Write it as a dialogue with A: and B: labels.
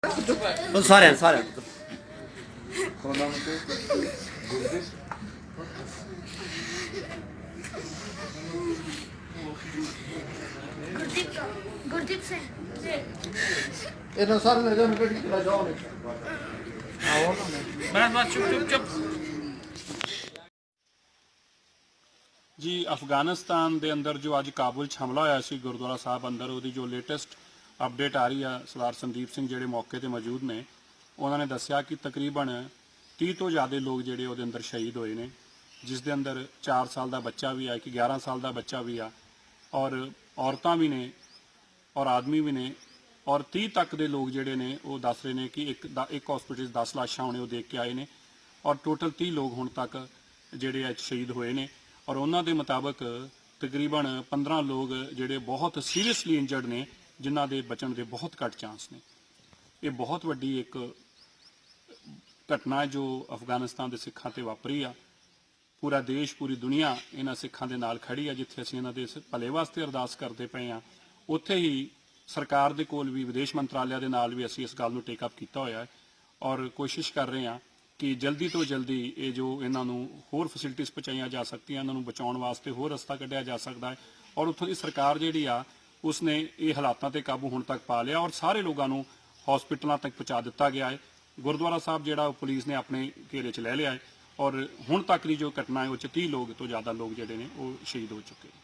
A: सारे सारे
B: गुरदीप सिंह
C: ਇਹਨਾਂ ਸਾਰੇ ਲੈ ਜਾਣ ਗੱਡੀ ਚਲਾ ਜਾਓ ਨੇ
D: बस चुप चुप चुप जी। अफगानिस्तान के अंदर जो अज काबुल च हमला होया सी गुरुद्वारा साहब अंदर वो जो लेटेस्ट अपडेट आ रही है, सरदार संदीप सिंह ਜਿਹੜੇ मौके ਤੇ मौजूद ने उन्होंने दसिया कि तकरीबन 30 तो ज़्यादा लोग ਜਿਹੜੇ ਉਹਦੇ अंदर शहीद होए ने, जिस दे अंदर 4 साल का बच्चा भी है, कि 11 साल का बच्चा भी आ, और औरतां भी ने और आदमी भी ने, और 30 तक के लोग ਜਿਹੜੇ ने वो दस रहे हैं कि एक हॉस्पिटल 10 लाशां होने वो देख के आए ने, और टोटल 30 लोग हुण तक ਜਿਹੜੇ शहीद होए ने, और उन्होंने के मुताबिक तकरीबन 15 लोग ਜਿਹੜੇ बहुत सीरीयसली इंजर्ड ने, जिन्हां दे बचण के बहुत घट चांस ने। ये बहुत वड्डी एक घटना है जो अफगानिस्तान के सिखां ते वापरी आ। पूरा देश पूरी दुनिया इन्हां सिखां दे नाल खड़ी है। जिथे असीं इन्हां दे भले वास्ते अरदास करते पे हाँ, उत्थे ही सरकार दे कोल भी विदेश मंत्रालय दे नाल भी असीं इस गल नूं टेकअप कीता होया है, और कोशिश कर रहे हैं कि जल्दी तो जल्दी ये जो इन्हां नूं होर फैसिलिटीज़ पहुँचाईयां जा सकदियां, इन्हां नूं बचाउण वास्ते होर रस्ता कढिया जा सकदा है। और उत्थों दी सरकार जिहड़ी आ उसने ये हालातों पर काबू हुण तक पा लिया, और सारे लोगों को हॉस्पिटलों तक पहुँचा दिता गया है। गुरुद्वारा साहब जिहड़ा पुलिस ने अपने घेरे च लै लिया है, और हुण तक की जो घटना है वो 30 लोग तो ज़्यादा लोग जिहड़े ने वो शहीद हो चुके हैं।